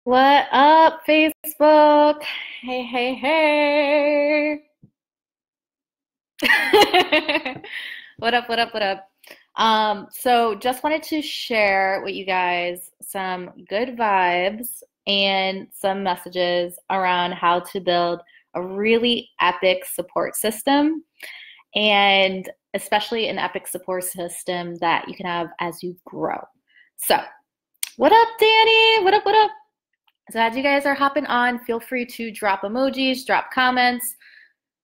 What up, Facebook? Hey, hey, hey. What up, what up, what up? So just wanted to share with you guys some good vibes and some messages around how to build a really epic support system, and especially an epic support system that you can have as you grow. So, what up, Danny? What up, what up? So as you guys are hopping on, feel free to drop emojis, drop comments,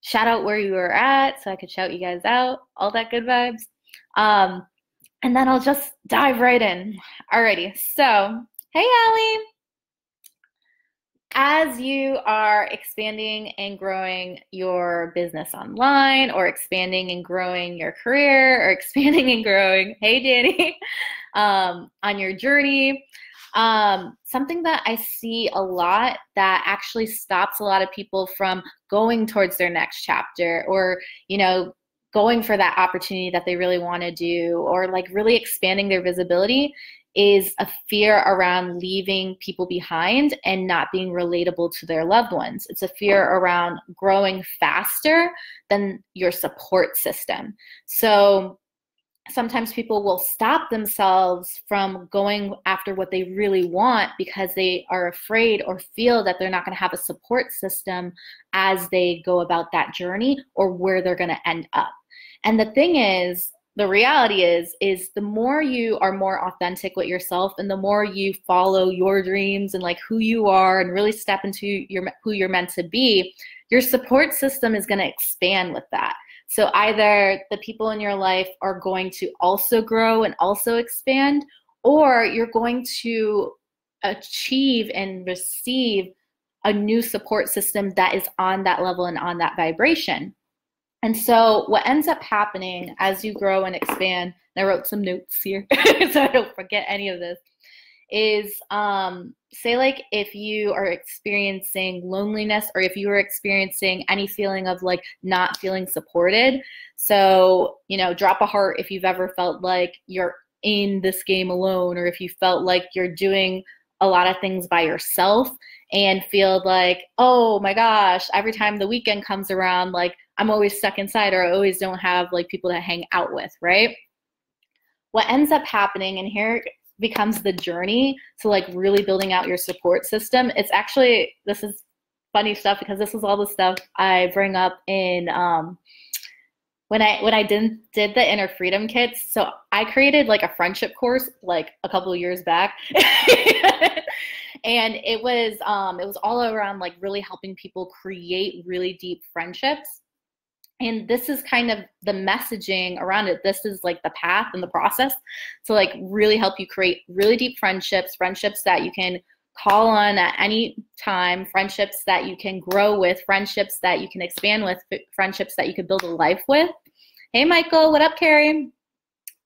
shout out where you are at so I could shout you guys out, all that good vibes. Um, and then I'll just dive right in. Alrighty, so hey Allie, as you are expanding and growing your business online, or expanding and growing your career, or expanding and growing, hey Danny, on your journey, something that I see a lot that actually stops a lot of people from going towards their next chapter, or, going for that opportunity that they really want to do, or like really expanding their visibility, is a fear around leaving people behind and not being relatable to their loved ones. It's a fear around growing faster than your support system. So sometimes people will stop themselves from going after what they really want because they are afraid or feel that they're not going to have a support system as they go about that journey, or where they're going to end up. And the thing is, the reality is the more you are more authentic with yourself, and the more you follow your dreams and like who you are, and really step into who you're meant to be, your support system is going to expand with that. So either the people in your life are going to also grow and also expand, or you're going to achieve and receive a new support system that is on that level and on that vibration. And so what ends up happening as you grow and expand, and I wrote some notes here so I don't forget any of this, is say like if you are experiencing loneliness, or if you are experiencing any feeling of like not feeling supported. So, drop a heart if you've ever felt like you're in this game alone, or if you felt like you're doing a lot of things by yourself and feel like, oh my gosh, every time the weekend comes around, like I'm always stuck inside, or I always don't have like people to hang out with, right? What ends up happening, and here becomes the journey to like really building out your support system. It's actually, this is funny stuff, because this is all the stuff I bring up in when I did the Inner Freedom kits. So I created like a friendship course like a couple of years back. And it was all around like really helping people create really deep friendships. And this is kind of the messaging around it. This is like the path and the process to like really help you create really deep friendships that you can call on at any time, friendships that you can grow with, friendships that you can expand with, friendships that you can build a life with. Hey, Michael, what up, Carrie?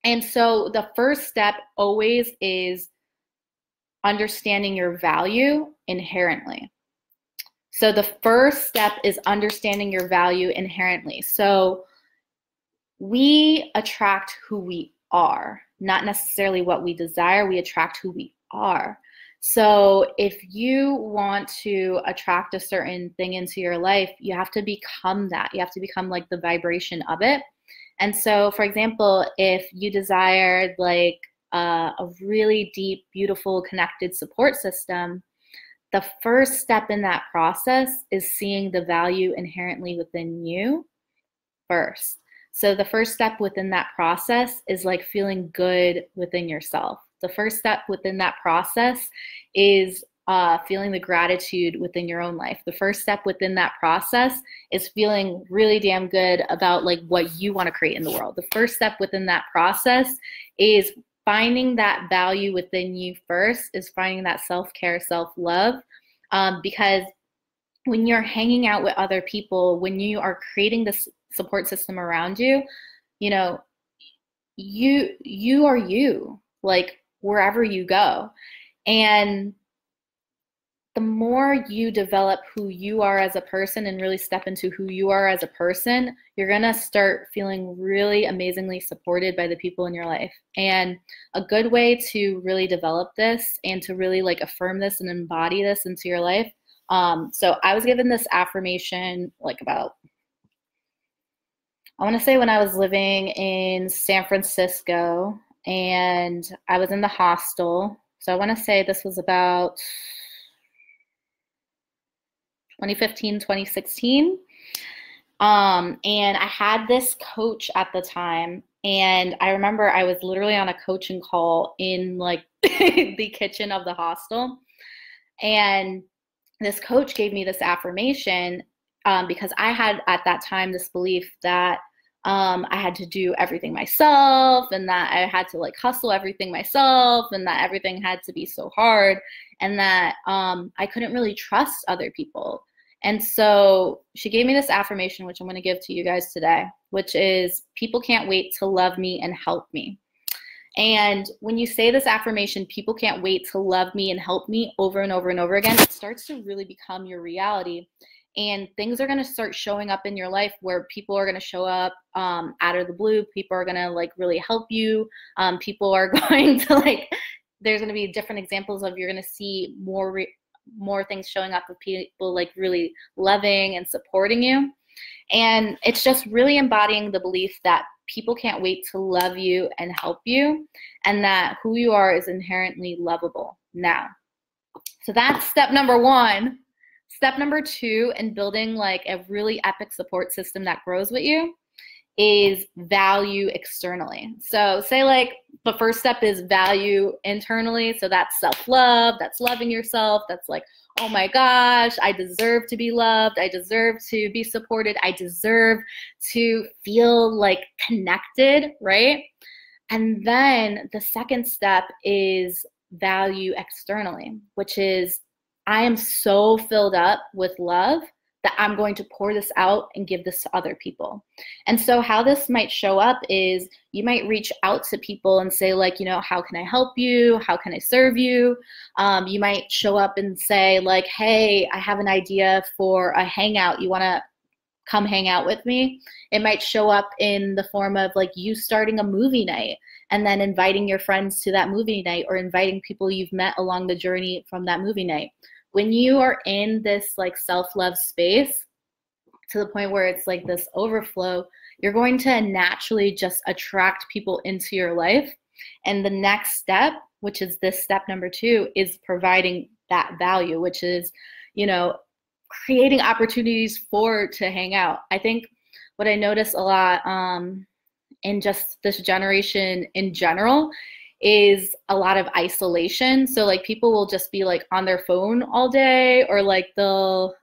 And so the first step always is understanding your value inherently. So the first step is understanding your value inherently. So we attract who we are, not necessarily what we desire. We attract who we are. So if you want to attract a certain thing into your life, you have to become that. You have to become like the vibration of it. And so, for example, if you desired like a really deep, beautiful, connected support system, the first step in that process is seeing the value inherently within you first. So the first step within that process is like feeling good within yourself. The first step within that process is feeling the gratitude within your own life. The first step within that process is feeling really damn good about like what you want to create in the world. The first step within that process is finding that value within you first, is finding that self-care, self-love, because when you're hanging out with other people, when you are creating this support system around you, you are you, like wherever you go. And the more you develop who you are as a person and really step into who you are as a person, you're going to start feeling really amazingly supported by the people in your life. And a good way to really develop this and to really like affirm this and embody this into your life. So I was given this affirmation like about, I want to say when I was living in San Francisco and I was in the hostel. So I want to say this was about 2015, 2016. And I had this coach at the time. And I remember I was literally on a coaching call in like the kitchen of the hostel. And this coach gave me this affirmation because I had at that time this belief that I had to do everything myself and that I had to like hustle everything myself and that everything had to be so hard and that I couldn't really trust other people. And so she gave me this affirmation, which I'm going to give to you guys today, which is people can't wait to love me and help me. And when you say this affirmation, people can't wait to love me and help me over and over and over again, it starts to really become your reality. And things are going to start showing up in your life where people are going to show up out of the blue. People are going to like really help you. People are going to like, there's going to be different examples of you're going to see more things showing up of people like really loving and supporting you. And it's just really embodying the belief that people can't wait to love you and help you and that who you are is inherently lovable now. So that's step number one. Step number two in building like a really epic support system that grows with you is value externally. So say like the first step is value internally. So that's self-love, that's loving yourself. That's like, oh my gosh, I deserve to be loved. I deserve to be supported. I deserve to feel like connected, right? And then the second step is value externally, which is I am so filled up with love that I'm going to pour this out and give this to other people. And so how this might show up is you might reach out to people and say like, you know, how can I help you? How can I serve you? You might show up and say like, hey, I have an idea for a hangout. You want to come hang out with me? It might show up in the form of like you starting a movie night and then inviting your friends to that movie night or inviting people you've met along the journey from that movie night. When you are in this like self-love space to the point where it's like this overflow, you're going to naturally just attract people into your life. And the next step, which is this step number two, is providing that value, which is, you know, creating opportunities to hang out. I think what I notice a lot in just this generation in general is a lot of isolation. So like people will just be like on their phone all day, or like they'll,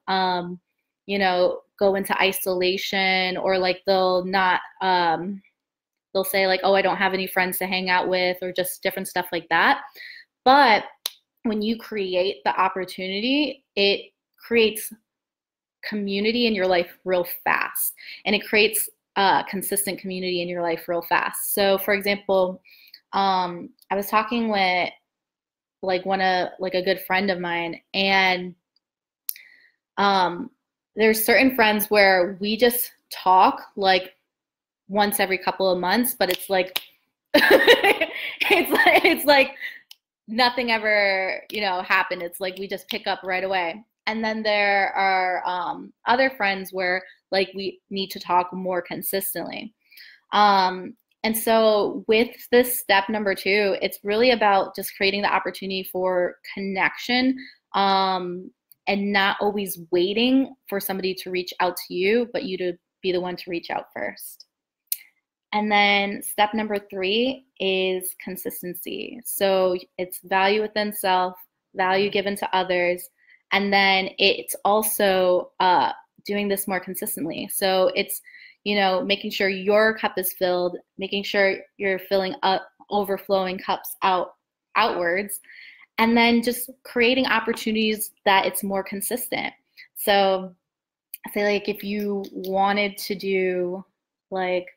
you know, go into isolation, or like they'll not, they'll say like, oh, I don't have any friends to hang out with, or just different stuff like that. But when you create the opportunity, it creates community in your life real fast, and it creates consistent community in your life real fast. So for example, I was talking with like a good friend of mine, and there's certain friends where we just talk like once every couple of months, but it's like it's like nothing ever, you know, happened. It's like we just pick up right away. And then there are other friends where like we need to talk more consistently. And so with this step number two, it's really about just creating the opportunity for connection and not always waiting for somebody to reach out to you, but you to be the one to reach out first. And then step number three is consistency. So it's value within self, value given to others, and then it's also doing this more consistently. So it's, you know, making sure your cup is filled, making sure you're filling up overflowing cups outwards, and then just creating opportunities that it's more consistent. So I say like if you wanted to do like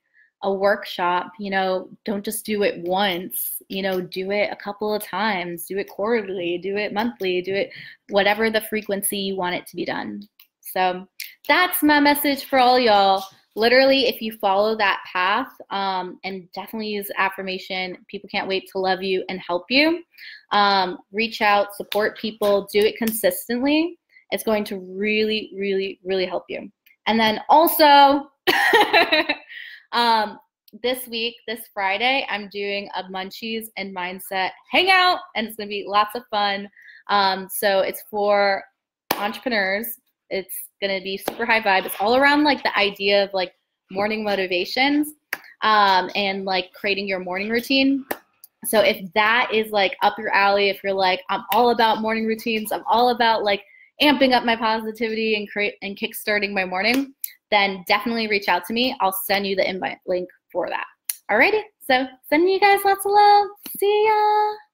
a workshop, you know, don't just do it once, you know, do it a couple of times, do it quarterly, do it monthly, do it whatever the frequency you want it to be done. So that's my message for all y'all. Literally, if you follow that path, and definitely use affirmation, people can't wait to love you and help you. Reach out, support people, do it consistently. It's going to really, really, really help you. And then also, this week, this Friday, I'm doing a Munchies and Mindset Hangout, and it's going to be lots of fun. So it's for entrepreneurs. It's going to be super high vibe. It's all around like the idea of like morning motivations, and like creating your morning routine. So if that is like up your alley, if you're like, I'm all about morning routines, I'm all about like amping up my positivity and kickstarting my morning, then definitely reach out to me. I'll send you the invite link for that. Alrighty, so sending you guys lots of love. See ya.